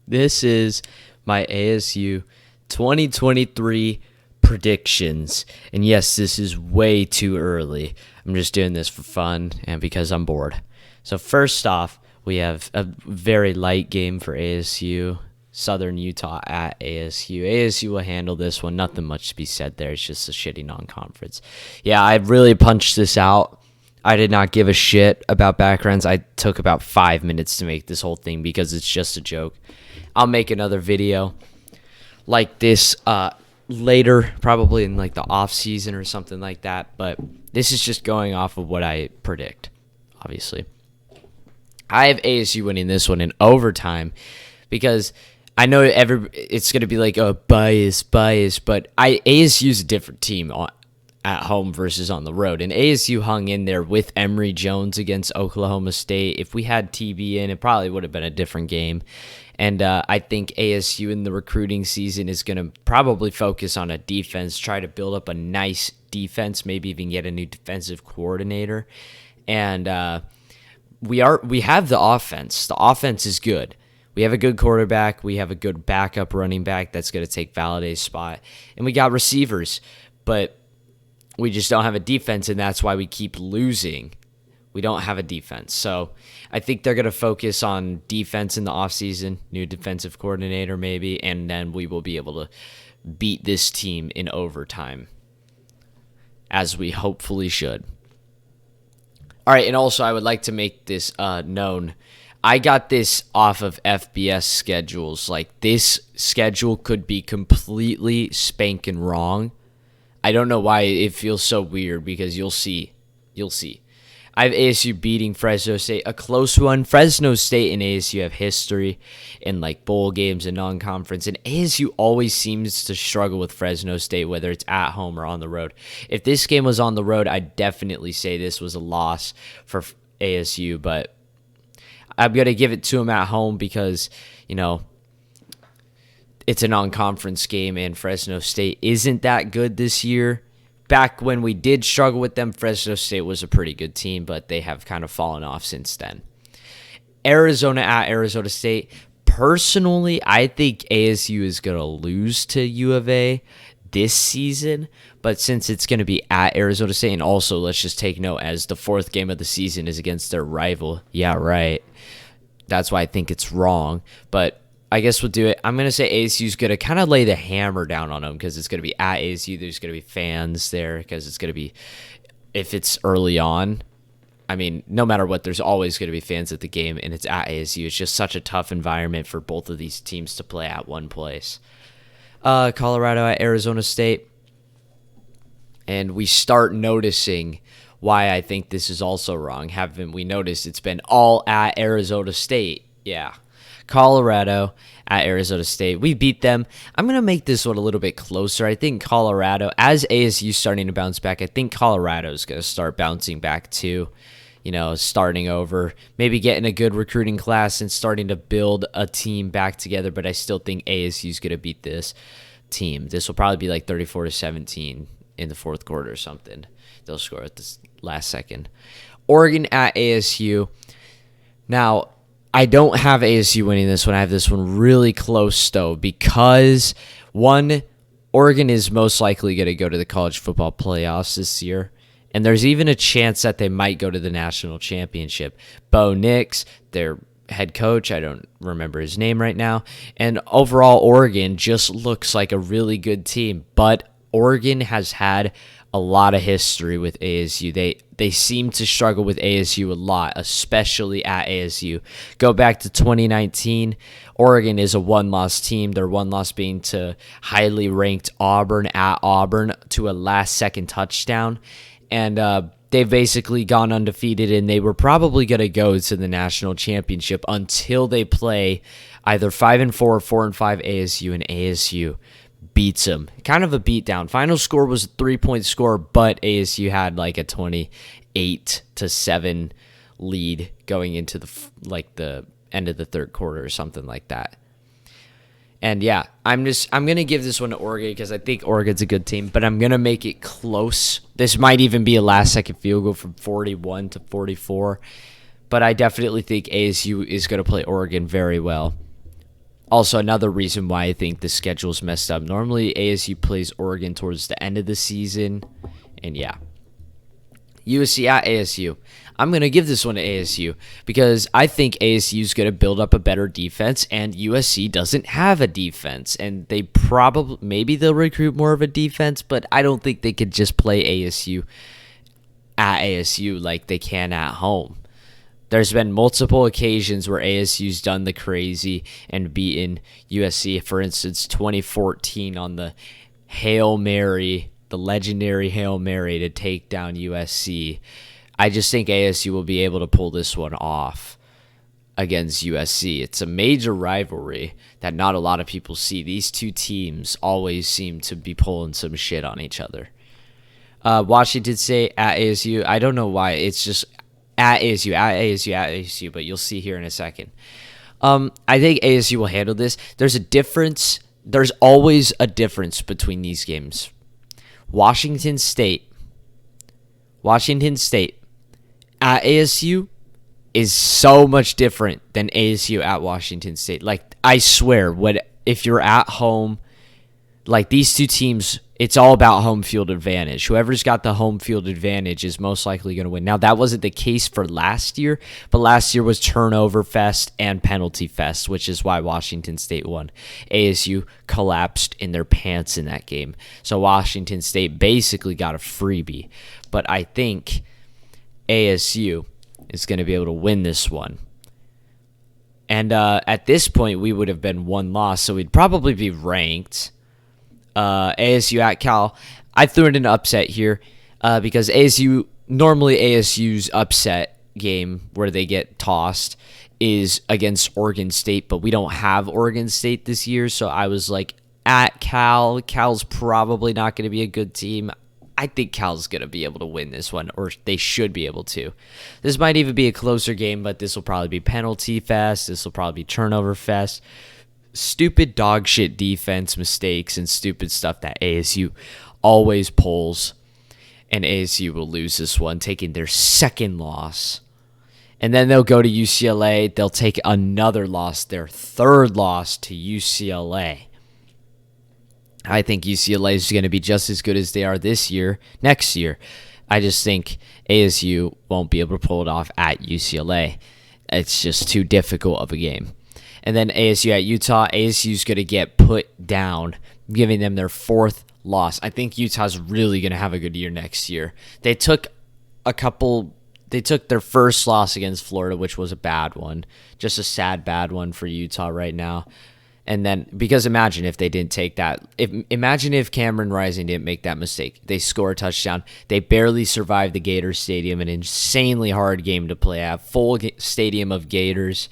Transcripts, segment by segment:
This is my ASU 2023 predictions. And yes, this is way too early. I'm just doing this for fun and because I'm bored. So first off, we have a very light game for ASU. Southern Utah at ASU. ASU will handle this one. Nothing much to be said there. It's just a shitty non-conference. Yeah, I really punched this out. I did not give a shit about backgrounds. I took about 5 minutes to make this whole thing because it's just a joke. I'll make another video like this later, probably in like the off season or something like that. But this is just going off of what I predict, obviously. I have ASU winning this one in overtime because I know it's going to be like a bias, but ASU is a different team at home versus on the road. And ASU hung in there with Emory Jones against Oklahoma State. If we had TB in, it probably would have been a different game. And I think ASU in the recruiting season is going to probably focus on a defense, try to build up a nice defense, maybe even get a new defensive coordinator. And we have the offense. The offense is good. We have a good quarterback. We have a good backup running back that's going to take Valladay's spot. And we got receivers, but we just don't have a defense, and that's why we keep losing. We don't have a defense. So I think they're going to focus on defense in the offseason, new defensive coordinator maybe, and then we will be able to beat this team in overtime, as we hopefully should. All right, and also I would like to make this known. I got this off of FBS schedules. Like, this schedule could be completely spanking wrong. I don't know why it feels so weird because you'll see. I have ASU beating Fresno State, a close one. Fresno State and ASU have history in like bowl games and non-conference, and ASU always seems to struggle with Fresno State, whether it's at home or on the road. If this game was on the road, I'd definitely say this was a loss for ASU, but I'm going to give it to them at home because, it's a non-conference game, and Fresno State isn't that good this year. Back when we did struggle with them, Fresno State was a pretty good team, but they have kind of fallen off since then. Arizona at Arizona State. Personally, I think ASU is going to lose to U of A this season, but since it's going to be at Arizona State, and also let's just take note as the fourth game of the season is against their rival. Yeah, right. That's why I think it's wrong, but I guess we'll do it. I'm going to say ASU is going to kind of lay the hammer down on them because it's going to be at ASU. There's going to be fans there because it's going to be, if it's early on, I mean, no matter what, there's always going to be fans at the game, and it's at ASU. It's just such a tough environment for both of these teams to play at one place. Colorado at Arizona State. And we start noticing why I think this is also wrong. Haven't we noticed it's been all at Arizona State? Yeah. Colorado at Arizona State. We beat them. I'm going to make this one a little bit closer. I think Colorado, as ASU starting to bounce back, I think Colorado is going to start bouncing back too. Starting over, maybe getting a good recruiting class and starting to build a team back together. But I still think ASU is going to beat this team. This will probably be like 34-17 in the fourth quarter or something. They'll score at the last second. Oregon at ASU. Now, I don't have ASU winning this one. I have this one really close, though, because, one, Oregon is most likely going to go to the college football playoffs this year, and there's even a chance that they might go to the national championship. Bo Nix, their head coach, I don't remember his name right now, and overall Oregon just looks like a really good team, but Oregon has had a lot of history with ASU. They seem to struggle with ASU a lot, especially at ASU. Go back to 2019. Oregon is a one-loss team. Their one loss being to highly ranked Auburn at Auburn to a last-second touchdown. And they've basically gone undefeated, and they were probably going to go to the national championship until they play either 5-4 or 4-5 ASU, and ASU beats them. Kind of a beatdown. Final score was a 3-point score, but ASU had like a 28-7 lead going into the end of the third quarter or something like that. And yeah, I'm going to give this one to Oregon because I think Oregon's a good team, but I'm going to make it close. This might even be a last-second field goal from 41-44, but I definitely think ASU is going to play Oregon very well. Also, another reason why I think the schedule's messed up. Normally, ASU plays Oregon towards the end of the season. And yeah. USC at ASU. I'm going to give this one to ASU because I think ASU is going to build up a better defense, and USC doesn't have a defense. And they maybe they'll recruit more of a defense, but I don't think they could just play ASU at ASU like they can at home. There's been multiple occasions where ASU's done the crazy and beaten USC. For instance, 2014 on the Hail Mary, the legendary Hail Mary to take down USC. I just think ASU will be able to pull this one off against USC. It's a major rivalry that not a lot of people see. These two teams always seem to be pulling some shit on each other. Washington State at ASU. I don't know why. It's just at ASU, but you'll see here in a second. I think ASU will handle this. There's a difference. There's always a difference between these games. Washington State at ASU is so much different than ASU at Washington State. Like, I swear, if you're at home, like these two teams, it's all about home field advantage. Whoever's got the home field advantage is most likely going to win. Now, that wasn't the case for last year, but last year was turnover fest and penalty fest, which is why Washington State won. ASU collapsed in their pants in that game. So Washington State basically got a freebie. But I think ASU is going to be able to win this one. And at this point, we would have been one loss, so we'd probably be ranked. ASU at Cal. I threw in an upset here because normally ASU's upset game where they get tossed is against Oregon State, but we don't have Oregon State this year, so I was like, at Cal. Cal's probably not going to be a good team. I think Cal's going to be able to win this one, or they should be able to. This might even be a closer game, but this will probably be penalty fest. This will probably be turnover fest. Stupid dog shit defense mistakes and stupid stuff that ASU always pulls. And ASU will lose this one, taking their second loss. And then they'll go to UCLA. They'll take another loss, their third loss to UCLA. I think UCLA is going to be just as good as they are next year. I just think ASU won't be able to pull it off at UCLA. It's just too difficult of a game. And then ASU at Utah. ASU's going to get put down, giving them their fourth loss. I think Utah's really going to have a good year next year. They took their first loss against Florida, which was a bad one. Just a sad bad one for Utah right now. And then, because imagine if they didn't take that. Imagine if Cameron Rising didn't make that mistake. They score a touchdown. They barely survived the Gator Stadium, an insanely hard game to play at. Full stadium of Gators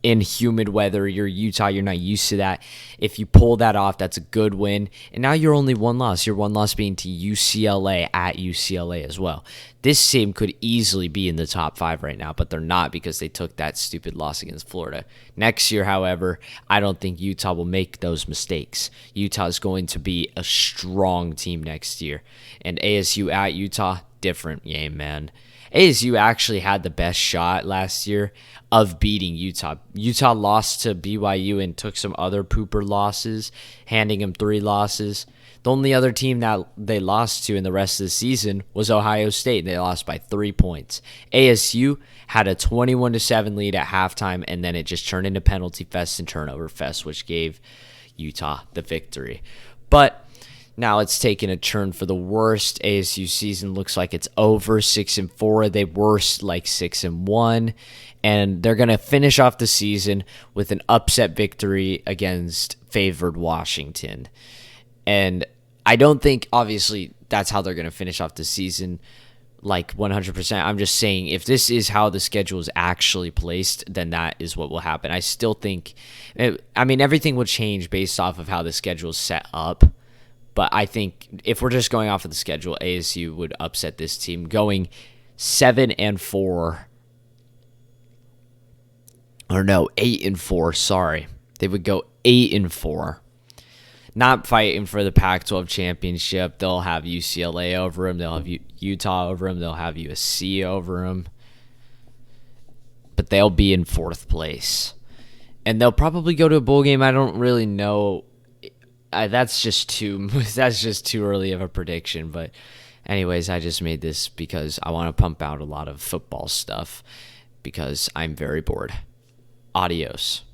in humid weather. You're Utah. You're not used to that. If you pull that off, that's a good win. And now you're only one loss. Your one loss being to UCLA at UCLA as well. This team could easily be in the top 5 right now, but they're not because they took that stupid loss against Florida. Next year, however, I don't think Utah will make those mistakes. Utah is going to be a strong team next year. And ASU at Utah, different game, man. ASU actually had the best shot last year of beating Utah. Utah lost to BYU and took some other pooper losses, handing them 3 losses. The only other team that they lost to in the rest of the season was Ohio State. They lost by 3 points. ASU had a 21-7 lead at halftime, and then it just turned into penalty fest and turnover fest, which gave Utah the victory. But now it's taken a turn for the worst. ASU season looks like it's over. 6-4. They were like 6-1. And they're going to finish off the season with an upset victory against favored Washington. And I don't think, obviously, that's how they're going to finish off the season, like 100%. I'm just saying, if this is how the schedule is actually placed, then that is what will happen. I still think, everything will change based off of how the schedule is set up. But I think if we're just going off of the schedule, ASU would upset this team, going 7-4. Or no, 8-4. Sorry, they would go 8-4. Not fighting for the Pac-12 championship. They'll have UCLA over them. They'll have Utah over them. They'll have USC over them. But they'll be in 4th place. and they'll probably go to a bowl game. I don't really know. That's just too early of a prediction. But anyways, I just made this because I want to pump out a lot of football stuff because I'm very bored. Adios.